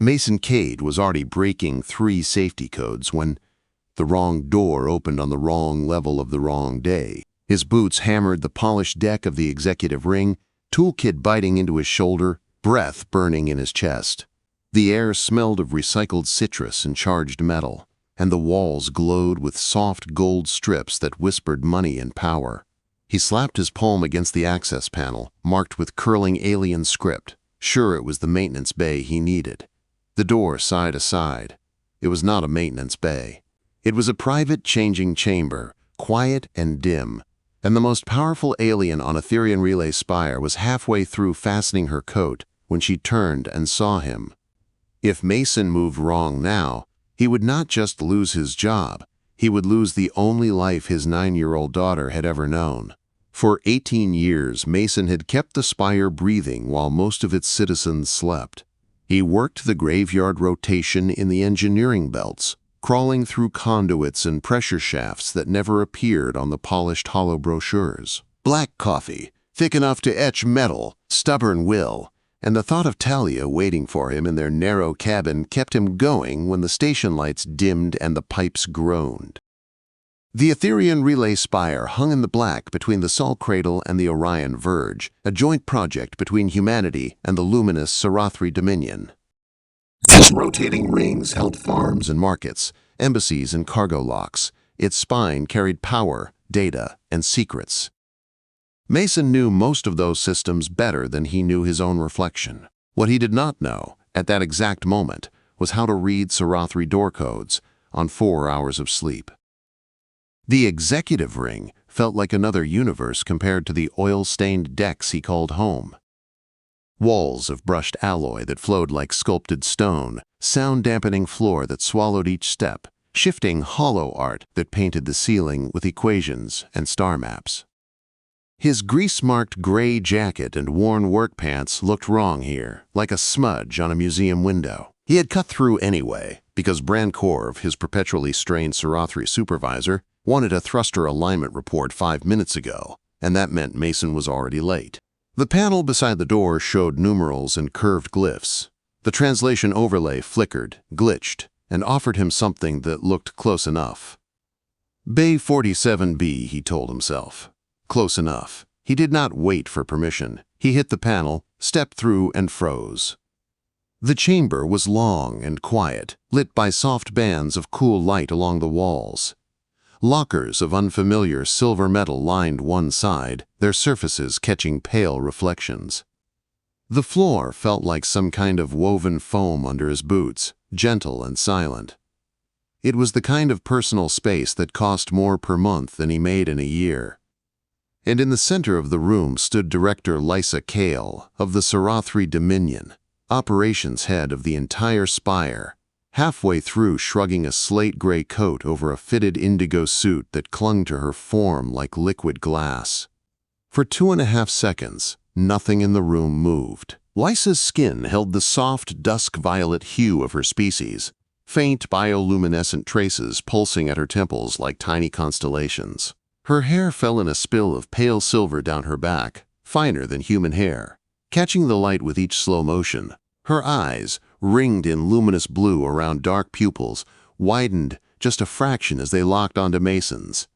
Mason Cade was already breaking 3 safety codes when the wrong door opened on the wrong level of the wrong day. His boots hammered the polished deck of the executive ring, toolkit biting into his shoulder, breath burning in his chest. The air smelled of recycled citrus and charged metal, and the walls glowed with soft gold strips that whispered money and power. He slapped his palm against the access panel, marked with curling alien script. Sure, it was the maintenance bay he needed. The door side to side. It was not a maintenance bay. It was a private changing chamber, quiet and dim, and the most powerful alien on Aetherion Relay Spire was halfway through fastening her coat when she turned and saw him. If Mason moved wrong now, he would not just lose his job, he would lose the only life his 9-year-old daughter had ever known. For 18 years, Mason had kept the Spire breathing while most of its citizens slept. He worked the graveyard rotation in the engineering belts, crawling through conduits and pressure shafts that never appeared on the polished hollow brochures. Black coffee, thick enough to etch metal, stubborn will, and the thought of Talia waiting for him in their narrow cabin kept him going when the station lights dimmed and the pipes groaned. The Aetherion Relay Spire hung in the black between the Sol Cradle and the Orion Verge, a joint project between humanity and the luminous Serathri Dominion. Its rotating rings held farms and markets, embassies and cargo locks. Its spine carried power, data, and secrets. Mason knew most of those systems better than he knew his own reflection. What he did not know, at that exact moment, was how to read Serathri door codes on 4 hours of sleep. The executive ring felt like another universe compared to the oil-stained decks he called home. Walls of brushed alloy that flowed like sculpted stone, sound-dampening floor that swallowed each step, shifting hollow art that painted the ceiling with equations and star maps. His grease-marked gray jacket and worn work pants looked wrong here, like a smudge on a museum window. He had cut through anyway, because Brancorv, his perpetually strained Serathri supervisor, wanted a thruster alignment report 5 minutes ago, and that meant Mason was already late. The panel beside the door showed numerals and curved glyphs. The translation overlay flickered, glitched, and offered him something that looked close enough. Bay 47B, he told himself. Close enough. He did not wait for permission. He hit the panel, stepped through, and froze. The chamber was long and quiet, lit by soft bands of cool light along the walls. Lockers of unfamiliar silver metal lined one side, their surfaces catching pale reflections. The floor felt like some kind of woven foam under his boots, gentle and silent. It was the kind of personal space that cost more per month than he made in a year. And in the center of the room stood Director Lysa Kale of the Serathri Dominion, operations head of the entire Spire, halfway through shrugging a slate-gray coat over a fitted indigo suit that clung to her form like liquid glass. For 2.5 seconds, nothing in the room moved. Lysa's skin held the soft, dusk-violet hue of her species, faint bioluminescent traces pulsing at her temples like tiny constellations. Her hair fell in a spill of pale silver down her back, finer than human hair. Catching the light with each slow motion, her eyes, ringed in luminous blue around dark pupils, widened just a fraction as they locked onto Mason's.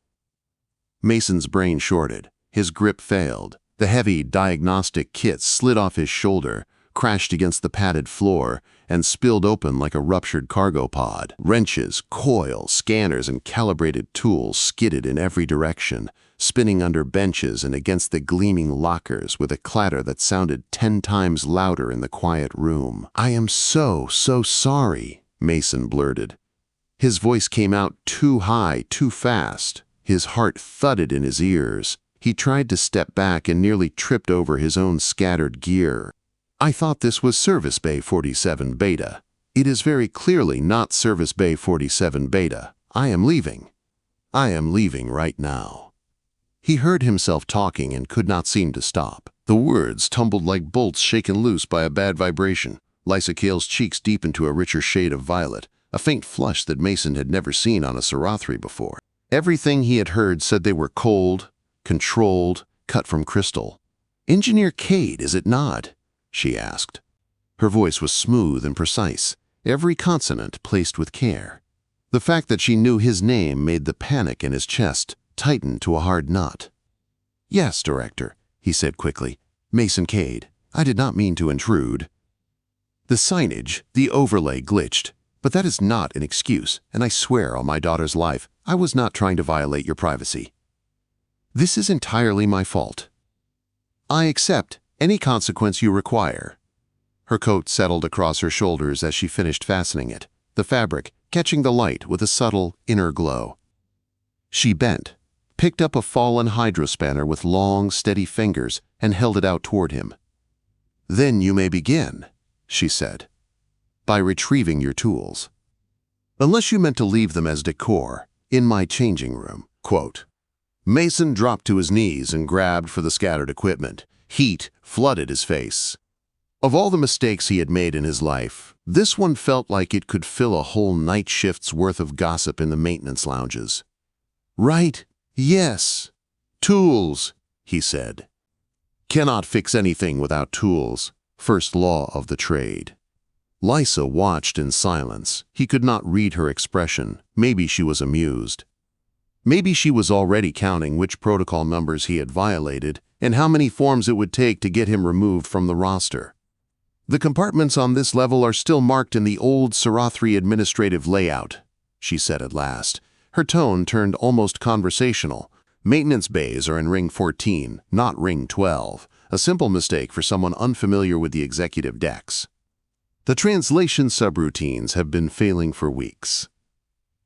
Mason's brain shorted. His grip failed. The heavy diagnostic kit slid off his shoulder, crashed against the padded floor, and spilled open like a ruptured cargo pod. Wrenches, coils, scanners, and calibrated tools skidded in every direction, spinning under benches and against the gleaming lockers with a clatter that sounded 10 times louder in the quiet room. "I am so sorry," Mason blurted. His voice came out too high, too fast. His heart thudded in his ears. He tried to step back and nearly tripped over his own scattered gear. "I thought this was Service Bay 47 Beta. It is very clearly not Service Bay 47 Beta. I am leaving. I am leaving right now." He heard himself talking and could not seem to stop. The words tumbled like bolts shaken loose by a bad vibration. Lysa Kale's cheeks deepened to a richer shade of violet, a faint flush that Mason had never seen on a Serathri before. Everything he had heard said they were cold, controlled, cut from crystal. "Engineer Cade, is it not?" she asked. Her voice was smooth and precise, every consonant placed with care. The fact that she knew his name made the panic in his chest tighten to a hard knot. "Yes, Director," he said quickly. "Mason Cade. I did not mean to intrude." The signage, the overlay glitched, but that is not an excuse, and I swear on my daughter's life, I was not trying to violate your privacy. This is entirely my fault. I accept any consequence you require. Her coat settled across her shoulders as she finished fastening it, the fabric catching the light with a subtle inner glow. She bent, picked up a fallen hydrospanner with long, steady fingers, and held it out toward him. "Then you may begin," she said, "by retrieving your tools. Unless you meant to leave them as decor, in my changing room." Quote. Mason dropped to his knees and grabbed for the scattered equipment. Heat flooded his face. Of all the mistakes he had made in his life, this one felt like it could fill a whole night shift's worth of gossip in the maintenance lounges. "Right, yes. Tools," he said. "Cannot fix anything without tools. First law of the trade." Lysa watched in silence. He could not read her expression. Maybe she was amused. Maybe she was already counting which protocol numbers he had violated and how many forms it would take to get him removed from the roster. "The compartments on this level are still marked in the old Serathri administrative layout," she said at last. Her tone turned almost conversational. "Maintenance bays are in Ring 14, not Ring 12. A simple mistake for someone unfamiliar with the executive decks. The translation subroutines have been failing for weeks."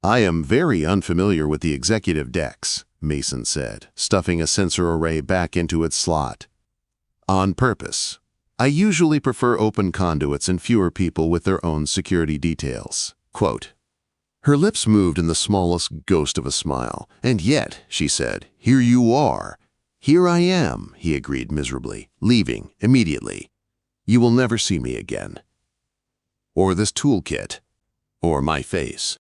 "I am very unfamiliar with the executive decks," Mason said, stuffing a sensor array back into its slot. "On purpose. I usually prefer open conduits and fewer people with their own security details." Quote. Her lips moved in the smallest ghost of a smile. "And yet," she said, "here you are." "Here I am," he agreed miserably, "leaving immediately. You will never see me again. Or this toolkit. Or my face."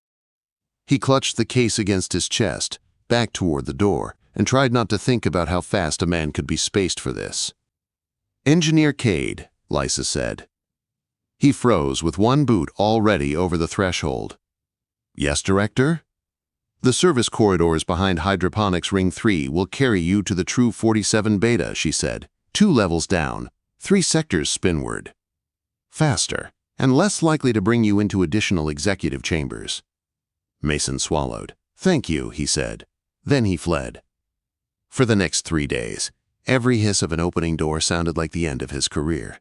He clutched the case against his chest, back toward the door, and tried not to think about how fast a man could be spaced for this. "Engineer Cade," Lysa said. He froze with one boot already over the threshold. "Yes, Director?" "The service corridors behind Hydroponics Ring 3 will carry you to the True 47 Beta," she said. 2 levels down, 3 sectors spinward. Faster, and less likely to bring you into additional executive chambers. Mason swallowed. "Thank you," he said. Then he fled. For the next 3 days, every hiss of an opening door sounded like the end of his career.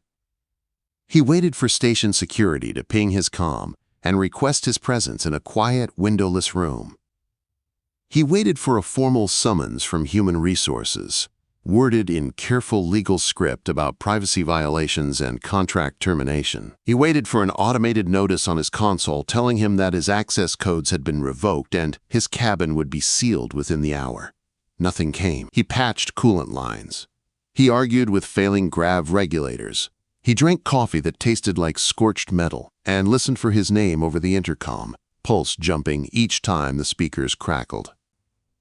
He waited for station security to ping his comm and request his presence in a quiet, windowless room. He waited for a formal summons from Human Resources, worded in careful legal script about privacy violations and contract termination. He waited for an automated notice on his console telling him that his access codes had been revoked and his cabin would be sealed within the hour. Nothing came. He patched coolant lines. He argued with failing grav regulators. He drank coffee that tasted like scorched metal and listened for his name over the intercom, pulse jumping each time the speakers crackled.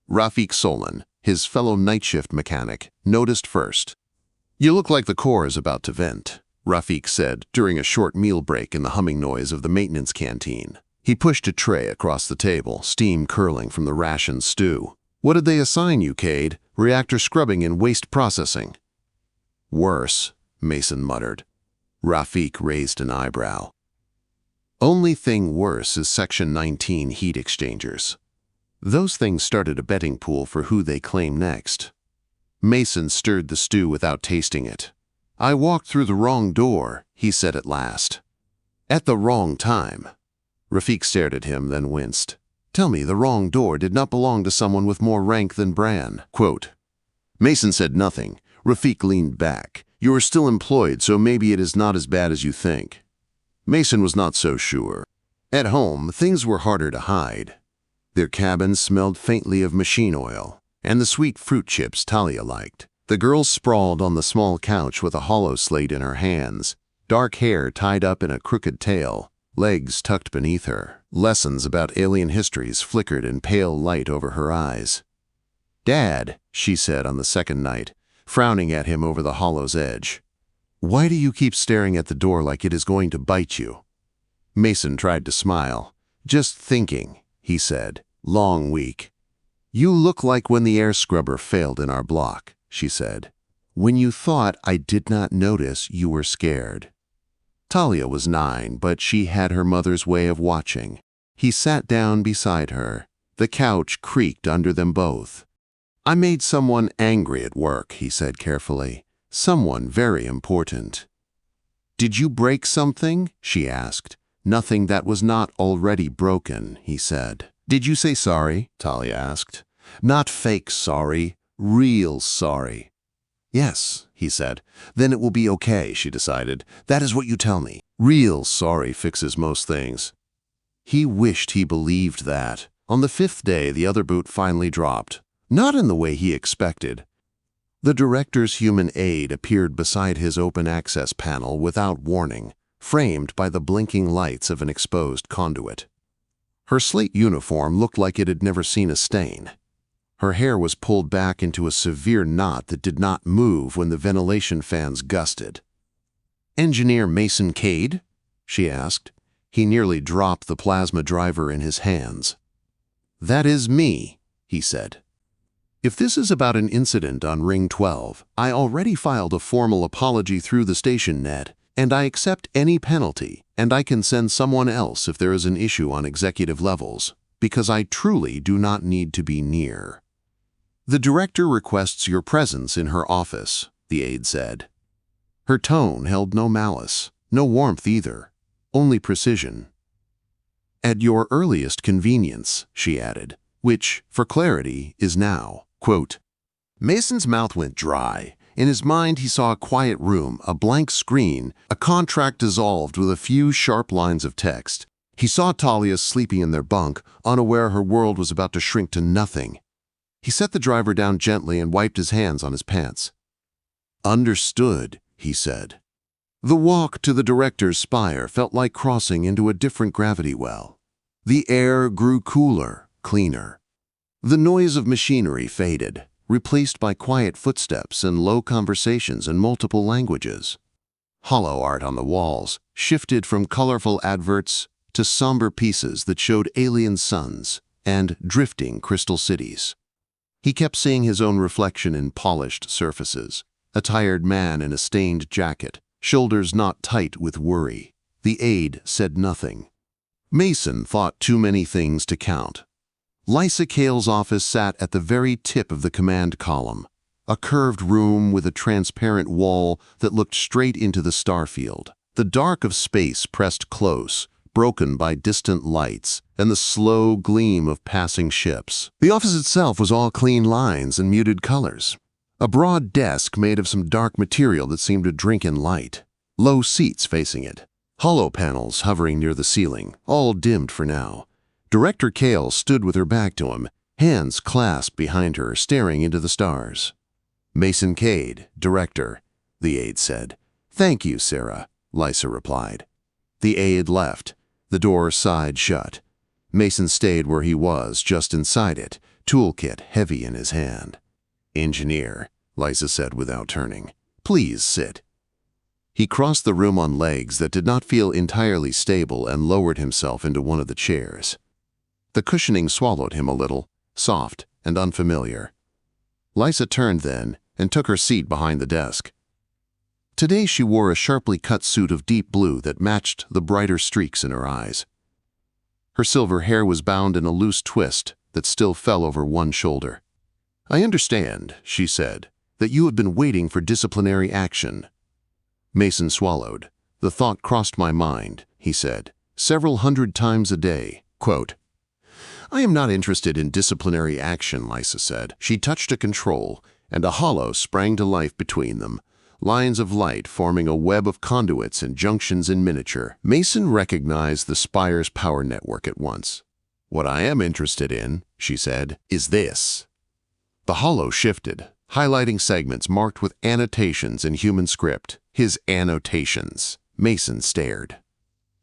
Rafik Solon, his fellow night shift mechanic, noticed first. "You look like the core is about to vent," Rafik said during a short meal break in the humming noise of the maintenance canteen. He pushed a tray across the table, steam curling from the ration stew. "What did they assign you, Cade? Reactor scrubbing and waste processing?" "Worse," Mason muttered. Rafik raised an eyebrow. "Only thing worse is Section 19 heat exchangers. Those things started a betting pool for who they claim next." Mason stirred the stew without tasting it. "I walked through the wrong door," he said at last. "At the wrong time." Rafik stared at him, then winced. "Tell me the wrong door did not belong to someone with more rank than Bran." Quote. Mason said nothing. Rafik leaned back. "You are still employed, so maybe it is not as bad as you think." Mason was not so sure. At home, things were harder to hide. Their cabin smelled faintly of machine oil, and the sweet fruit chips Talia liked. The girl sprawled on the small couch with a hollow slate in her hands, dark hair tied up in a crooked tail, legs tucked beneath her. Lessons about alien histories flickered in pale light over her eyes. "Dad," she said on the second night, frowning at him over the hollow's edge. Why do you keep staring at the door like it is going to bite you? Mason tried to smile. Just thinking, he said. Long week. You look like when the air scrubber failed in our block, she said. When you thought I did not notice you were scared. Talia was 9, but she had her mother's way of watching. He sat down beside her. The couch creaked under them both. I made someone angry at work, he said carefully. Someone very important. Did you break something? She asked. Nothing that was not already broken, he said. Did you say sorry? Talia asked. Not fake sorry, real sorry. Yes, he said. Then it will be okay, she decided. That is what you tell me. Real sorry fixes most things. He wished he believed that. On the 5th day, the other boot finally dropped. Not in the way he expected. The director's human aide appeared beside his open access panel without warning, framed by the blinking lights of an exposed conduit. Her slate uniform looked like it had never seen a stain. Her hair was pulled back into a severe knot that did not move when the ventilation fans gusted. Engineer Mason Cade? She asked. He nearly dropped the plasma driver in his hands. That is me, he said. If this is about an incident on Ring 12, I already filed a formal apology through the station net, and I accept any penalty, and I can send someone else if there is an issue on executive levels, because I truly do not need to be near. The director requests your presence in her office, the aide said. Her tone held no malice, no warmth either, only precision. At your earliest convenience, she added, which, for clarity, is now. Quote, Mason's mouth went dry. In his mind, he saw a quiet room, a blank screen, a contract dissolved with a few sharp lines of text. He saw Talia sleeping in their bunk, unaware her world was about to shrink to nothing. He set the driver down gently and wiped his hands on his pants. Understood, he said. The walk to the director's spire felt like crossing into a different gravity well. The air grew cooler, cleaner. The noise of machinery faded, replaced by quiet footsteps and low conversations in multiple languages. Hollow art on the walls shifted from colorful adverts to somber pieces that showed alien suns and drifting crystal cities. He kept seeing his own reflection in polished surfaces, a tired man in a stained jacket, shoulders not tight with worry. The aide said nothing. Mason thought too many things to count. Lysa Kale's office sat at the very tip of the command column, a curved room with a transparent wall that looked straight into the starfield. The dark of space pressed close, broken by distant lights and the slow gleam of passing ships. The office itself was all clean lines and muted colors. A broad desk made of some dark material that seemed to drink in light. Low seats facing it. Hollow panels hovering near the ceiling, all dimmed for now. Director Kale stood with her back to him, hands clasped behind her, staring into the stars. Mason Cade, director, the aide said. Thank you, Sarah, Lysa replied. The aide left. The door sighed shut. Mason stayed where he was, just inside it, toolkit heavy in his hand. Engineer, Lysa said without turning. Please sit. He crossed the room on legs that did not feel entirely stable and lowered himself into one of the chairs. The cushioning swallowed him a little, soft and unfamiliar. Lysa turned then and took her seat behind the desk. Today she wore a sharply cut suit of deep blue that matched the brighter streaks in her eyes. Her silver hair was bound in a loose twist that still fell over one shoulder. I understand, she said, that you have been waiting for disciplinary action. Mason swallowed. The thought crossed my mind, he said, several hundred times a day. Quote, I am not interested in disciplinary action, Lysa said. She touched a control, and a hollow sprang to life between them, lines of light forming a web of conduits and junctions in miniature. Mason recognized the Spire's power network at once. What I am interested in, she said, is this. The hollow shifted, highlighting segments marked with annotations in human script. His annotations. Mason stared.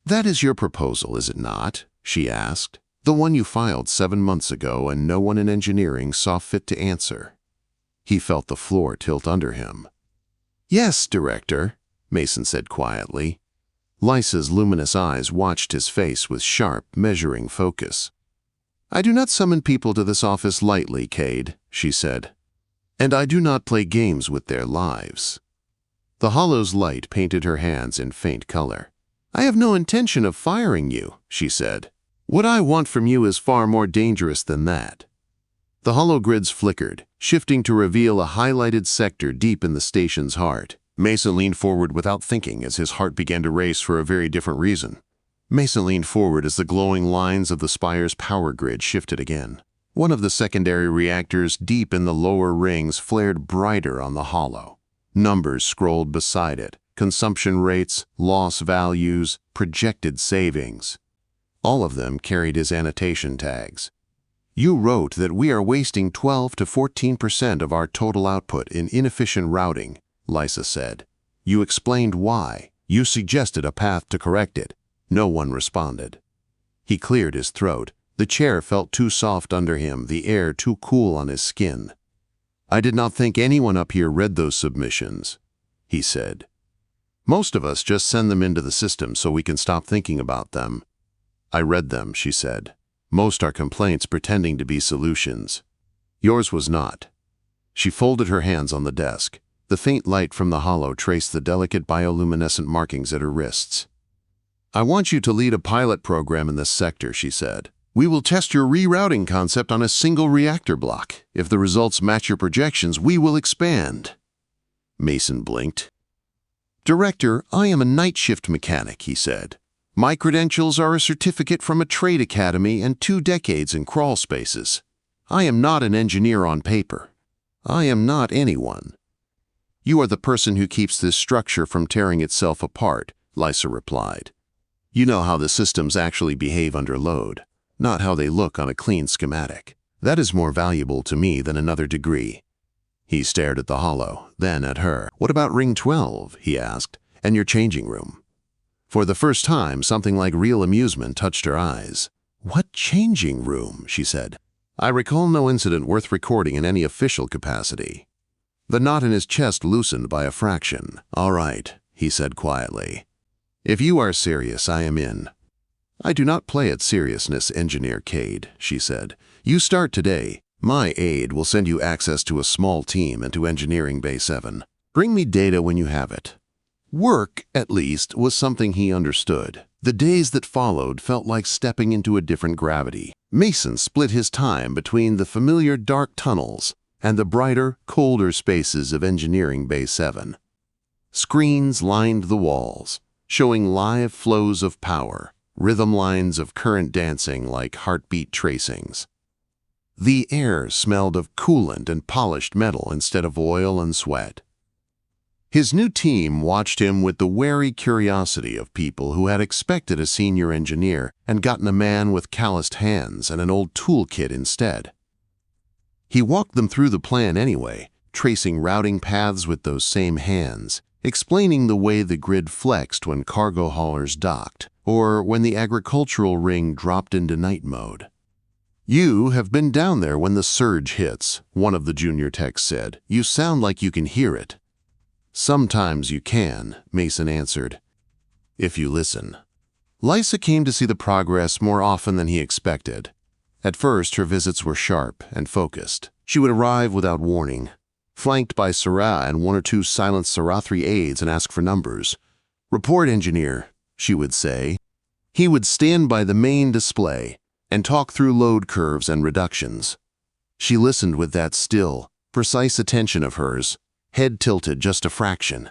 That is your proposal, is it not? She asked. The one you filed 7 months ago and no one in engineering saw fit to answer. He felt the floor tilt under him. Yes, Director. Mason said quietly. Lysa's luminous eyes watched his face with sharp, measuring focus. "I do not summon people to this office lightly, Cade," she said. "And I do not play games with their lives." The hollow's light painted her hands in faint color. "I have no intention of firing you," she said. "What I want from you is far more dangerous than that." The hollow grids flickered, shifting to reveal a highlighted sector deep in the station's heart. Mason leaned forward without thinking as his heart began to race for a very different reason. Mason leaned forward as the glowing lines of the Spire's power grid shifted again. One of the secondary reactors deep in the lower rings flared brighter on the hollow. Numbers scrolled beside it: consumption rates, loss values, projected savings. All of them carried his annotation tags. "You wrote that we are wasting 12 to 14% of our total output in inefficient routing," Lysa said. "You explained why. You suggested a path to correct it." No one responded. He cleared his throat. The chair felt too soft under him, the air too cool on his skin. "I did not think anyone up here read those submissions," he said. "Most of us just send them into the system so we can stop thinking about them." "I read them," she said. "Most are complaints pretending to be solutions. Yours was not." She folded her hands on the desk. The faint light from the hollow traced the delicate bioluminescent markings at her wrists. "I want you to lead a pilot program in this sector," she said. "We will test your rerouting concept on a single reactor block. If the results match your projections, we will expand." Mason blinked. "Director, I am a night shift mechanic," he said. "My credentials are a certificate from a trade academy and 2 decades in crawl spaces. I am not an engineer on paper. I am not anyone." "You are the person who keeps this structure from tearing itself apart," Lysa replied. "You know how the systems actually behave under load, not how they look on a clean schematic. That is more valuable to me than another degree." He stared at the hollow, then at her. "What about Ring 12, he asked, "and your changing room?" For the first time, something like real amusement touched her eyes. "What changing room?" she said. "I recall no incident worth recording in any official capacity." The knot in his chest loosened by a fraction. "All right," he said quietly. "If you are serious, I am in." "I do not play at seriousness, Engineer Cade," she said. "You start today. My aide will send you access to a small team and to Engineering Bay 7. Bring me data when you have it." Work, at least, was something he understood. The days that followed felt like stepping into a different gravity. Mason split his time between the familiar dark tunnels and the brighter, colder spaces of Engineering Bay 7. Screens lined the walls, showing live flows of power, rhythm lines of current dancing like heartbeat tracings. The air smelled of coolant and polished metal instead of oil and sweat. His new team watched him with the wary curiosity of people who had expected a senior engineer and gotten a man with calloused hands and an old toolkit instead. He walked them through the plan anyway, tracing routing paths with those same hands, explaining the way the grid flexed when cargo haulers docked, or when the agricultural ring dropped into night mode. "You have been down there when the surge hits," one of the junior techs said. "You sound like you can hear it." "Sometimes you can," Mason answered, "if you listen." Lysa came to see the progress more often than he expected. At first, her visits were sharp and focused. She would arrive without warning, flanked by Sarah and 1 or 2 silent Serathri aides, and ask for numbers. "Report, engineer," she would say. He would stand by the main display and talk through load curves and reductions. She listened with that still, precise attention of hers, head tilted just a fraction.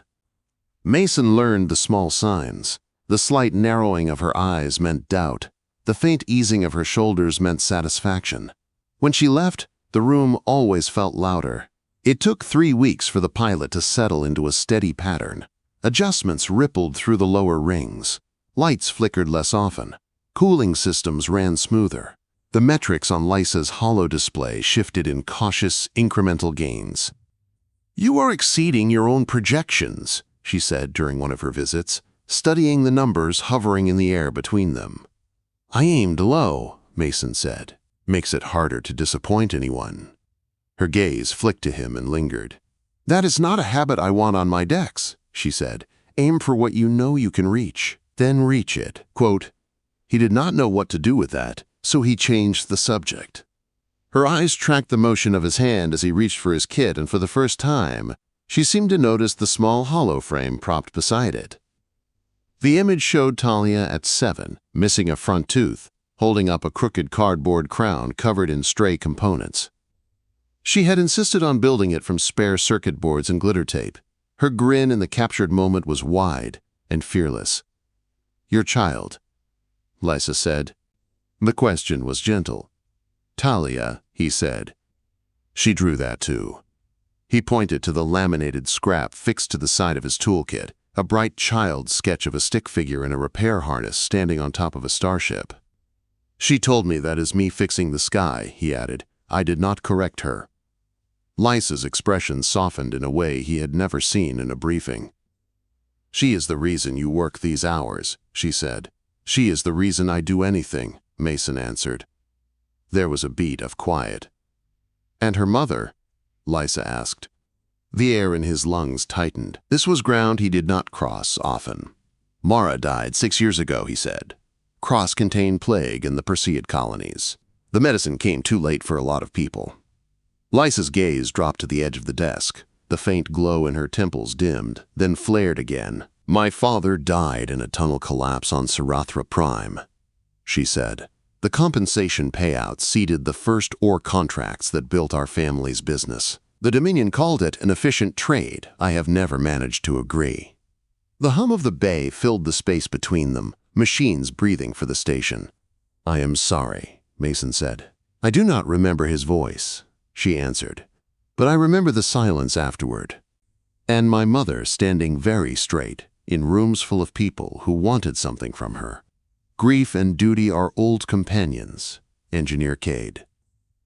Mason learned the small signs. The slight narrowing of her eyes meant doubt. The faint easing of her shoulders meant satisfaction. When she left, the room always felt louder. It took 3 weeks for the pilot to settle into a steady pattern. Adjustments rippled through the lower rings. Lights flickered less often. Cooling systems ran smoother. The metrics on Lysa's hollow display shifted in cautious, incremental gains. "You are exceeding your own projections," she said during one of her visits, studying the numbers hovering in the air between them. "I aimed low," Mason said. "Makes it harder to disappoint anyone." Her gaze flicked to him and lingered. "That is not a habit I want on my decks," she said, Aim for what you know you can reach, then reach it. Quote, he did not know what to do with that, so he changed the subject. Her eyes tracked the motion of his hand as he reached for his kit, and for the first time, she seemed to notice the small hollow frame propped beside it. The image showed Talia at 7, missing a front tooth, holding up a crooked cardboard crown covered in stray components. She had insisted on building it from spare circuit boards and glitter tape. Her grin in the captured moment was wide and fearless. Your child, Lysa said. The question was gentle. Talia, he said. She drew that too. He pointed to the laminated scrap fixed to the side of his toolkit, a bright child's sketch of a stick figure in a repair harness standing on top of a starship. She told me that is me fixing the sky, he added. I did not correct her. Lysa's expression softened in a way he had never seen in a briefing. She is the reason you work these hours, she said. She is the reason I do anything, Mason answered. There was a beat of quiet. And her mother? Lysa asked. The air in his lungs tightened. This was ground he did not cross often. Mara died 6 years ago, he said. Cross-contained plague in the Perseid colonies. The medicine came too late for a lot of people. Lysa's gaze dropped to the edge of the desk. The faint glow in her temples dimmed, then flared again. My father died in a tunnel collapse on Serathri Prime, she said. The compensation payouts seeded the first ore contracts that built our family's business. The Dominion called it an efficient trade. I have never managed to agree. The hum of the bay filled the space between them, machines breathing for the station. I am sorry, Mason said. I do not remember his voice, she answered, but I remember the silence afterward. And my mother standing very straight in rooms full of people who wanted something from her. Grief and duty are old companions, Engineer Cade.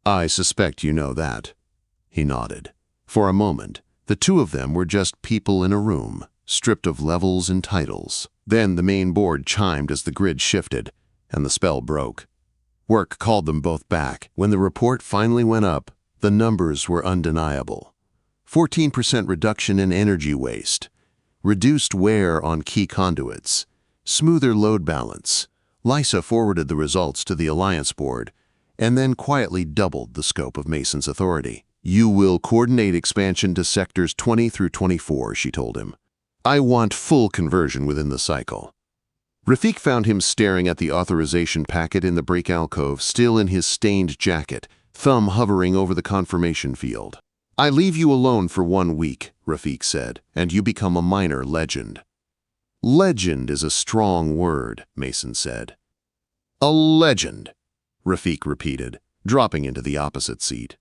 I suspect you know that. He nodded. For a moment, the two of them were just people in a room, stripped of levels and titles. Then the main board chimed as the grid shifted, and the spell broke. Work called them both back. When the report finally went up, the numbers were undeniable. 14% reduction in energy waste, reduced wear on key conduits, smoother load balance. Lysa forwarded the results to the Alliance board, and then quietly doubled the scope of Mason's authority. You will coordinate expansion to sectors 20 through 24, she told him. I want full conversion within the cycle. Rafik found him staring at the authorization packet in the break alcove, still in his stained jacket, thumb hovering over the confirmation field. I leave you alone for 1 week, Rafik said, and you become a minor legend. Legend is a strong word, Mason said. A legend, Rafik repeated, dropping into the opposite seat.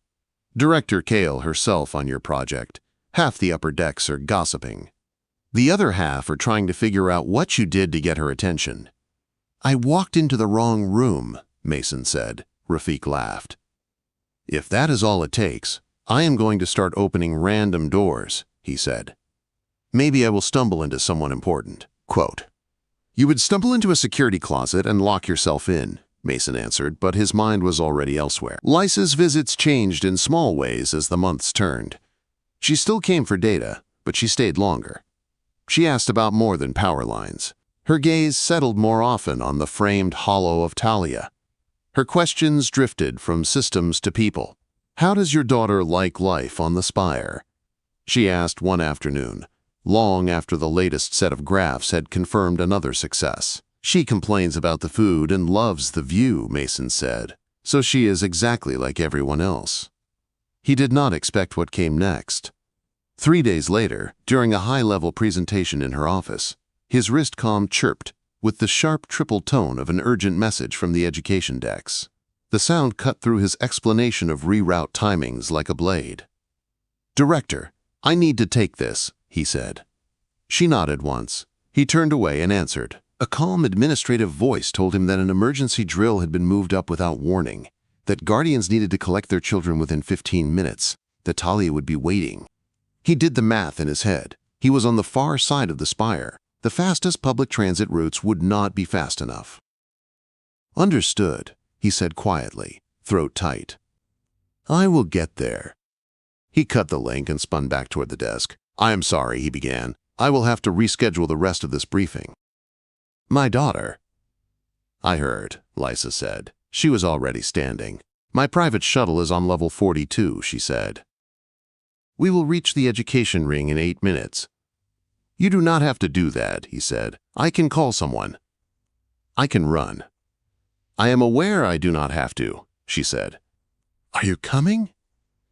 Director Kale herself on your project. Half the upper decks are gossiping. The other half are trying to figure out what you did to get her attention. I walked into the wrong room, Mason said. Rafik laughed. If that is all it takes, I am going to start opening random doors, he said. Maybe I will stumble into someone important. Quote, you would stumble into a security closet and lock yourself in, Mason answered, but his mind was already elsewhere. Lysa's visits changed in small ways as the months turned. She still came for data, but she stayed longer. She asked about more than power lines. Her gaze settled more often on the framed hollow of Talia. Her questions drifted from systems to people. How does your daughter like life on the Spire? She asked one afternoon, long after the latest set of graphs had confirmed another success. She complains about the food and loves the view, Mason said, so she is exactly like everyone else. He did not expect what came next. 3 days later, during a high-level presentation in her office, his wristcom chirped with the sharp triple tone of an urgent message from the education decks. The sound cut through his explanation of reroute timings like a blade. Director, I need to take this, he said. She nodded once. He turned away and answered. A calm administrative voice told him that an emergency drill had been moved up without warning, that guardians needed to collect their children within 15 minutes, that Talia would be waiting. He did the math in his head. He was on the far side of the Spire. The fastest public transit routes would not be fast enough. Understood, he said quietly, throat tight. I will get there. He cut the link and spun back toward the desk. I am sorry, he began. I will have to reschedule the rest of this briefing. My daughter. I heard, Lysa said. She was already standing. My private shuttle is on level 42, she said. We will reach the education ring in 8 minutes. You do not have to do that, he said. I can call someone. I can run. I am aware I do not have to, she said. Are you coming?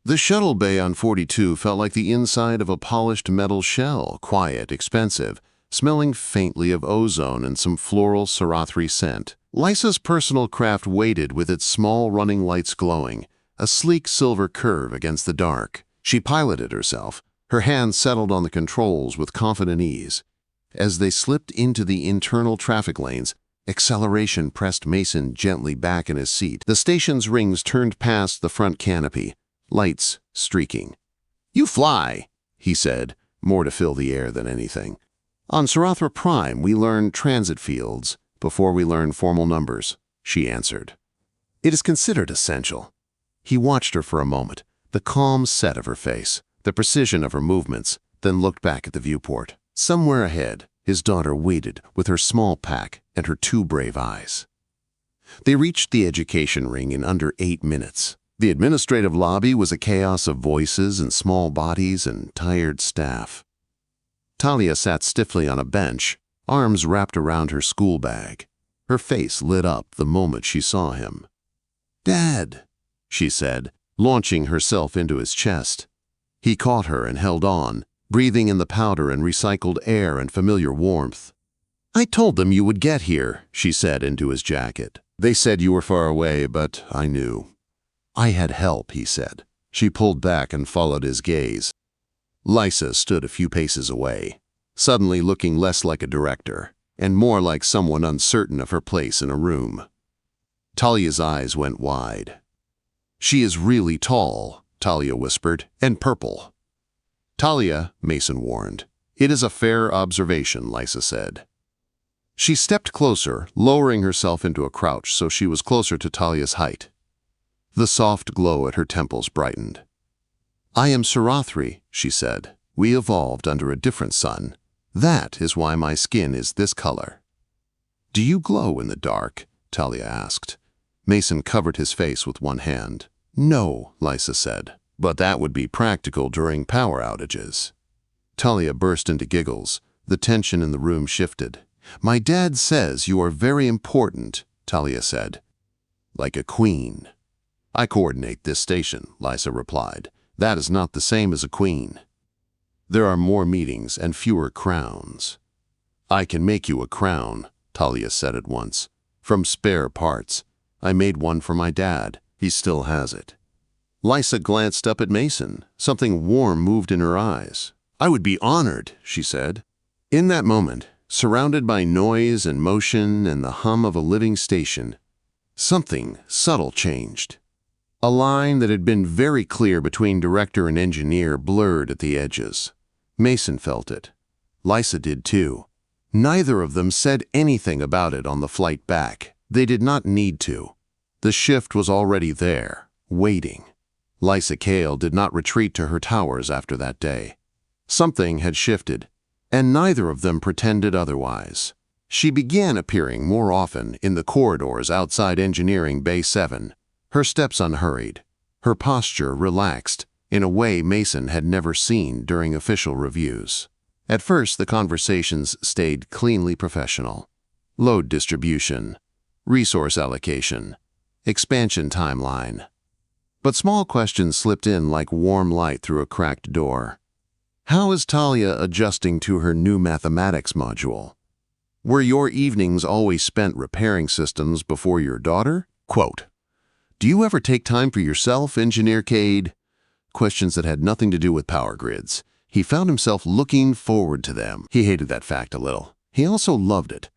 The shuttle bay on 42 felt like the inside of a polished metal shell, quiet, expensive, smelling faintly of ozone and some floral Serathri scent. Lysa's personal craft waited with its small running lights glowing, a sleek silver curve against the dark. She piloted herself, her hands settled on the controls with confident ease. As they slipped into the internal traffic lanes, acceleration pressed Mason gently back in his seat. The station's rings turned past the front canopy, lights streaking. You fly, he said, more to fill the air than anything. On Serathri Prime, we learn transit fields before we learn formal numbers, she answered. It is considered essential. He watched her for a moment, the calm set of her face, the precision of her movements, then looked back at the viewport. Somewhere ahead, his daughter waited with her small pack and her 2 brave eyes. They reached the education ring in under 8 minutes. The administrative lobby was a chaos of voices and small bodies and tired staff. Talia sat stiffly on a bench, arms wrapped around her school bag. Her face lit up the moment she saw him. Dad, she said, launching herself into his chest. He caught her and held on, breathing in the powder and recycled air and familiar warmth. I told them you would get here, she said into his jacket. They said you were far away, but I knew. I had help, he said. She pulled back and followed his gaze. Lysa stood a few paces away, suddenly looking less like a director and more like someone uncertain of her place in a room. Talia's eyes went wide. She is really tall, Talia whispered, and purple. Talia, Mason warned. It is a fair observation, Lysa said. She stepped closer, lowering herself into a crouch so she was closer to Talia's height. The soft glow at her temples brightened. I am Serathri, she said. We evolved under a different sun. That is why my skin is this color. Do you glow in the dark? Talia asked. Mason covered his face with one hand. No, Lysa said, but that would be practical during power outages. Talia burst into giggles. The tension in the room shifted. My dad says you are very important, Talia said. Like a queen. I coordinate this station, Lysa replied. That is not the same as a queen. There are more meetings and fewer crowns. I can make you a crown, Talia said at once. From spare parts. I made one for my dad. He still has it. Lysa glanced up at Mason. Something warm moved in her eyes. I would be honored, she said. In that moment, surrounded by noise and motion and the hum of a living station, something subtle changed. A line that had been very clear between director and engineer blurred at the edges. Mason felt it. Lysa did too. Neither of them said anything about it on the flight back. They did not need to. The shift was already there, waiting. Lysa Kale did not retreat to her towers after that day. Something had shifted, and neither of them pretended otherwise. She began appearing more often in the corridors outside Engineering Bay 7, her steps unhurried, her posture relaxed in a way Mason had never seen during official reviews. At first, the conversations stayed cleanly professional. Load distribution, resource allocation, expansion timeline. But small questions slipped in like warm light through a cracked door. How is Talia adjusting to her new mathematics module? Were your evenings always spent repairing systems before your daughter? Quote, do you ever take time for yourself, Engineer Cade? Questions that had nothing to do with power grids. He found himself looking forward to them. He hated that fact a little. He also loved it.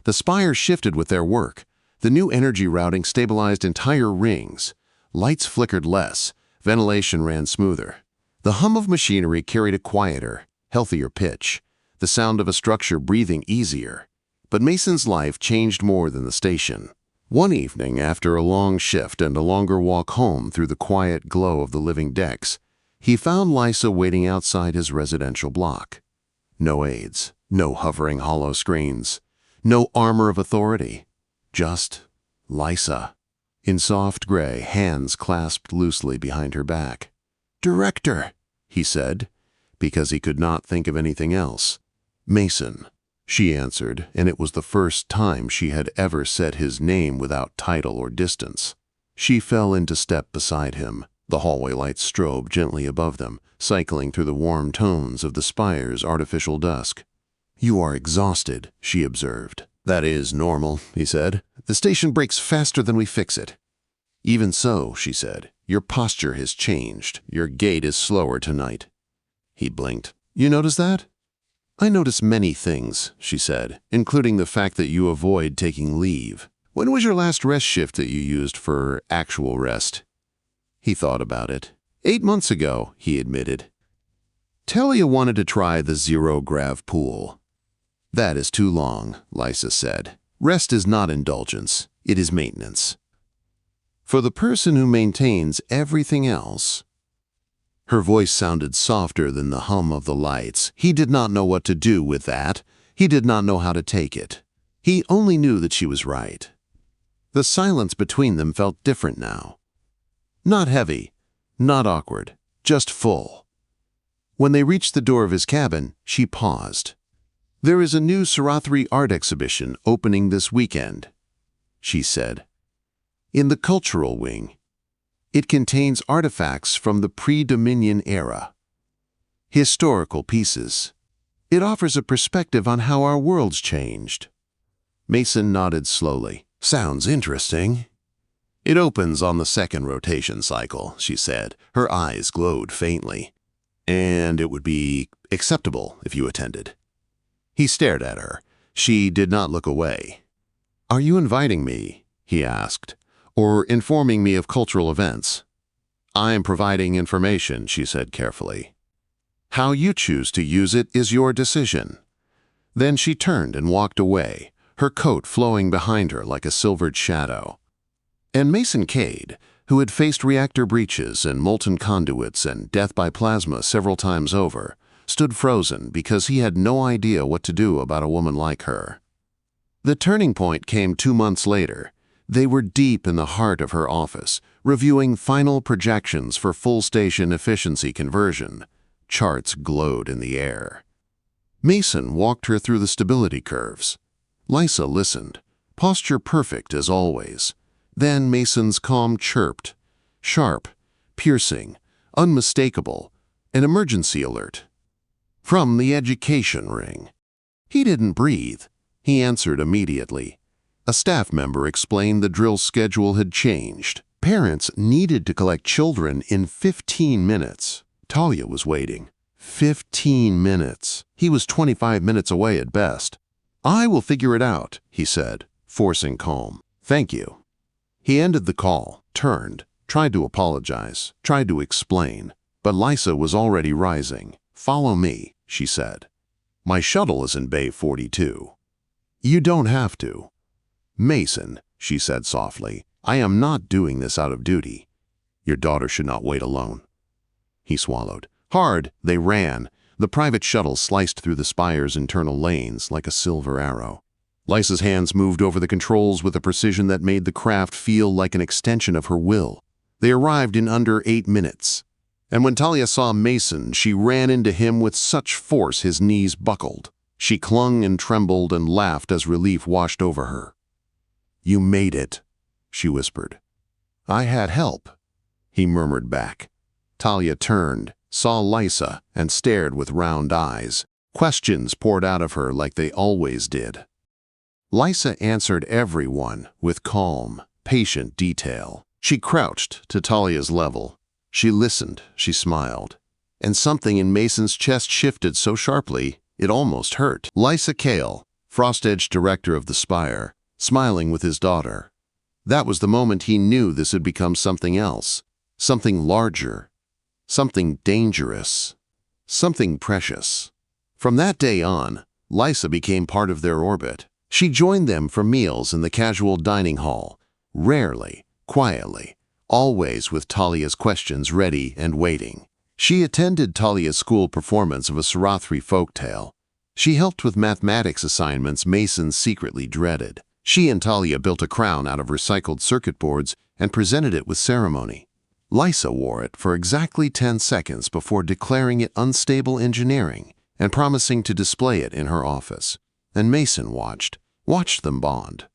The Spire shifted with their work. The new energy routing stabilized entire rings. Lights flickered less. Ventilation ran smoother. The hum of machinery carried a quieter, healthier pitch. The sound of a structure breathing easier. But Mason's life changed more than the station. One evening, after a long shift and a longer walk home through the quiet glow of the living decks, he found Lysa waiting outside his residential block. No aids, no hovering hollow screens, no armor of authority. Just Lysa. In soft gray, hands clasped loosely behind her back. "Director," he said, because he could not think of anything else. "Mason," she answered, and it was the first time she had ever said his name without title or distance. She fell into step beside him. The hallway lights strobed gently above them, cycling through the warm tones of the spire's artificial dusk. "You are exhausted," she observed. "That is normal," he said. "The station breaks faster than we fix it." "Even so," she said, "your posture has changed. Your gait is slower tonight." He blinked. "You notice that?" "I notice many things," she said, "including the fact that you avoid taking leave. When was your last rest shift that you used for actual rest?" He thought about it. 8 months ago, he admitted. Talia wanted to try the zero-grav pool. "That is too long," Lysa said. "Rest is not indulgence, it is maintenance. For the person who maintains everything else." Her voice sounded softer than the hum of the lights. He did not know what to do with that. He did not know how to take it. He only knew that she was right. The silence between them felt different now. Not heavy, not awkward, just full. When they reached the door of his cabin, she paused. "There is a new Serathri art exhibition opening this weekend," she said. "In the cultural wing. It contains artifacts from the pre-Dominion era. Historical pieces. It offers a perspective on how our world's changed." Mason nodded slowly. "Sounds interesting." "It opens on the second rotation cycle," she said. Her eyes glowed faintly. "And it would be acceptable if you attended." He stared at her. She did not look away. "Are you inviting me?" he asked. "Or informing me of cultural events?" "I am providing information," she said carefully. "How you choose to use it is your decision." Then she turned and walked away, her coat flowing behind her like a silvered shadow. And Mason Cade, who had faced reactor breaches and molten conduits and death by plasma several times over, stood frozen because he had no idea what to do about a woman like her. The turning point came 2 months later. They were deep in the heart of her office, reviewing final projections for full station efficiency conversion. Charts glowed in the air. Mason walked her through the stability curves. Lysa listened, posture perfect as always. Then Mason's calm chirped, sharp, piercing, unmistakable, an emergency alert. From the education ring. He didn't breathe. He answered immediately. A staff member explained the drill schedule had changed. Parents needed to collect children in 15 minutes. Talia was waiting. 15 minutes. He was 25 minutes away at best. "I will figure it out," he said, forcing calm. "Thank you." He ended the call, turned, tried to apologize, tried to explain, but Lysa was already rising. "Follow me," she said. "My shuttle is in Bay 42. "You don't have to." "Mason," she said softly, "I am not doing this out of duty. Your daughter should not wait alone." He swallowed. Hard, they ran. The private shuttle sliced through the Spire's internal lanes like a silver arrow. Lysa's hands moved over the controls with a precision that made the craft feel like an extension of her will. They arrived in under 8 minutes. And when Talia saw Mason, she ran into him with such force his knees buckled. She clung and trembled and laughed as relief washed over her. "You made it," she whispered. "I had help," he murmured back. Talia turned, saw Lysa, and stared with round eyes. Questions poured out of her like they always did. Lysa answered everyone with calm, patient detail. She crouched to Talia's level. She listened, she smiled. And something in Mason's chest shifted so sharply, it almost hurt. Lysa Kale, Frost-Edge director of the Spire, smiling with his daughter. That was the moment he knew this had become something else, something larger, something dangerous, something precious. From that day on, Lysa became part of their orbit. She joined them for meals in the casual dining hall, rarely, quietly, always with Talia's questions ready and waiting. She attended Talia's school performance of a Serathri folktale, She helped with mathematics assignments Mason secretly dreaded. She and Talia built a crown out of recycled circuit boards and presented it with ceremony. Lysa wore it for exactly 10 seconds before declaring it unstable engineering and promising to display it in her office. And Mason watched them bond.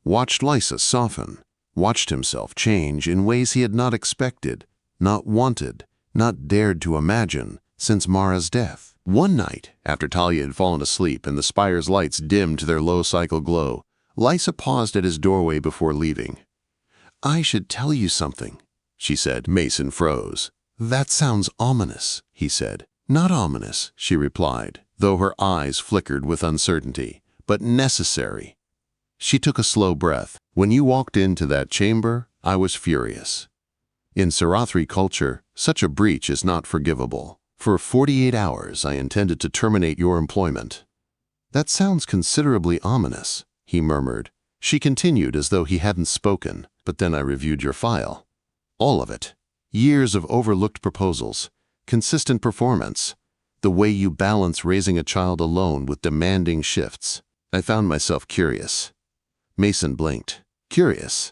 Watched Lysa soften, watched himself change in ways he had not expected, not wanted, not dared to imagine since Mara's death. One night, after Talia had fallen asleep and the spire's lights dimmed to their low-cycle glow, Lysa paused at his doorway before leaving. "I should tell you something," she said. Mason froze. "That sounds ominous," he said. "Not ominous," she replied, though her eyes flickered with uncertainty, "but necessary." She took a slow breath. "When you walked into that chamber, I was furious. In Serathri culture, such a breach is not forgivable. For 48 hours, I intended to terminate your employment." "That sounds considerably ominous," he murmured. She continued as though he hadn't spoken. "But then I reviewed your file. All of it. Years of overlooked proposals, consistent performance, the way you balance raising a child alone with demanding shifts. I found myself curious." Mason blinked. "Curious?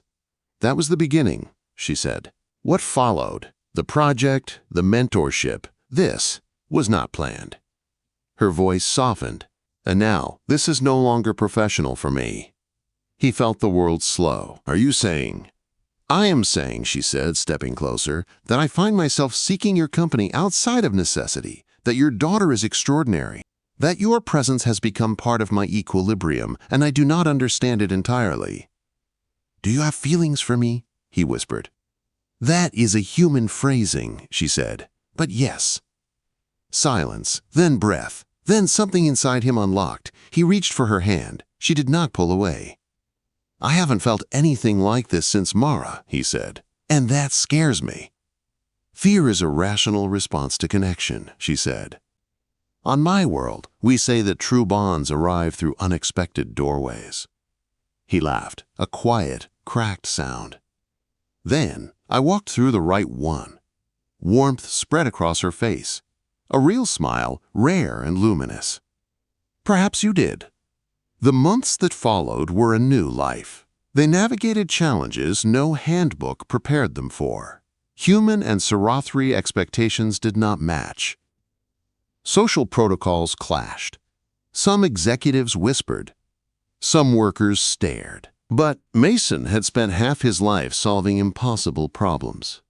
That was the beginning," she said. "What followed? The project, the mentorship, this was not planned." Her voice softened. "And now, this is no longer professional for me." He felt the world slow. "Are you saying—" "I am saying," she said, stepping closer, "that I find myself seeking your company outside of necessity, that your daughter is extraordinary, that your presence has become part of my equilibrium, and I do not understand it entirely." "Do you have feelings for me?" he whispered. "That is a human phrasing," she said. "But yes." Silence, then breath, then something inside him unlocked. He reached for her hand. She did not pull away. "I haven't felt anything like this since Mara," he said, "and that scares me." "Fear is a rational response to connection," she said. "On my world, we say that true bonds arrive through unexpected doorways." He laughed, a quiet, cracked sound. "Then I walked through the right one." Warmth spread across her face. A real smile, rare and luminous. "Perhaps you did." The months that followed were a new life. They navigated challenges no handbook prepared them for. Human and Serathri expectations did not match. Social protocols clashed. Some executives whispered. Some workers stared. But Mason had spent half his life solving impossible problems.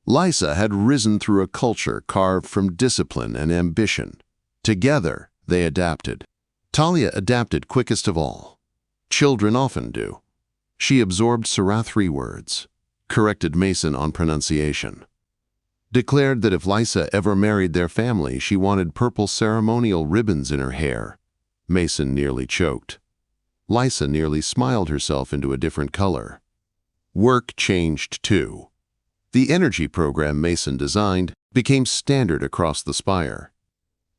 Lysa had risen through a culture carved from discipline and ambition. Together, they adapted. Talia adapted quickest of all. Children often do. She absorbed Serathri words, corrected Mason on pronunciation, declared that if Lysa ever married their family, she wanted purple ceremonial ribbons in her hair. Mason nearly choked. Lysa nearly smiled herself into a different color. Work changed too. The energy program Mason designed became standard across the Spire.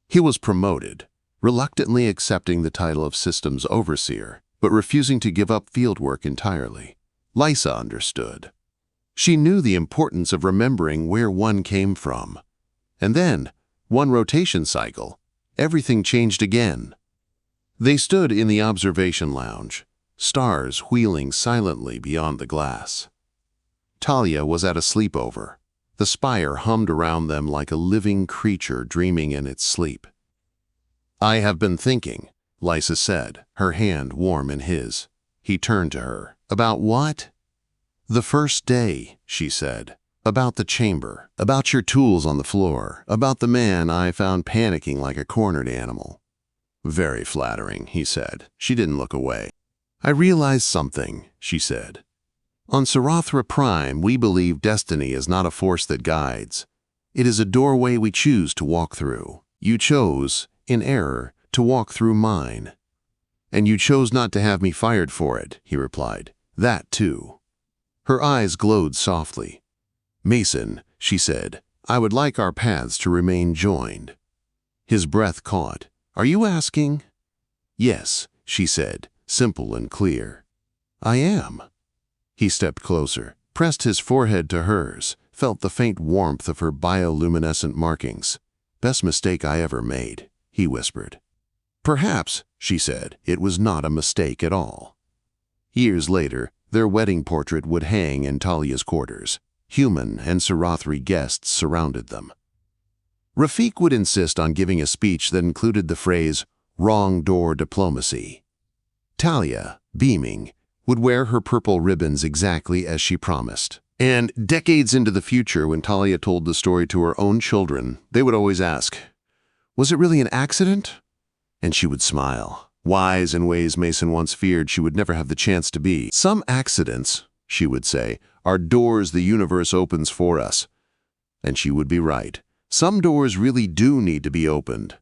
He was promoted, reluctantly accepting the title of systems overseer, but refusing to give up fieldwork entirely. Lysa understood. She knew the importance of remembering where one came from. And then, one rotation cycle, everything changed again. They stood in the observation lounge, stars wheeling silently beyond the glass. Talia was at a sleepover. The Spire hummed around them like a living creature dreaming in its sleep. "I have been thinking," Lysa said, her hand warm in his. He turned to her. "About what?" "The first day," she said. "About the chamber. About your tools on the floor. About the man I found panicking like a cornered animal." "Very flattering," he said. She didn't look away. "I realized something," she said. "On Serathra Prime, we believe destiny is not a force that guides. It is a doorway we choose to walk through. You chose, in error, to walk through mine." "And you chose not to have me fired for it," he replied. "That too." Her eyes glowed softly. "Mason," she said, "I would like our paths to remain joined." His breath caught. "Are you asking?" "Yes," she said, simple and clear. "I am." He stepped closer, pressed his forehead to hers, felt the faint warmth of her bioluminescent markings. "Best mistake I ever made," he whispered. Perhaps, she said, it was not a mistake at all. Years later, their wedding portrait would hang in Talia's quarters. Human and Serathri guests surrounded them. Rafik would insist on giving a speech that included the phrase, "wrong door diplomacy." Talia, beaming, would wear her purple ribbons exactly as she promised. And decades into the future, when Talia told the story to her own children, they would always ask, "Was it really an accident?" And she would smile, wise in ways Mason once feared she would never have the chance to be. "Some accidents," she would say, "are doors the universe opens for us." And she would be right. Some doors really do need to be opened.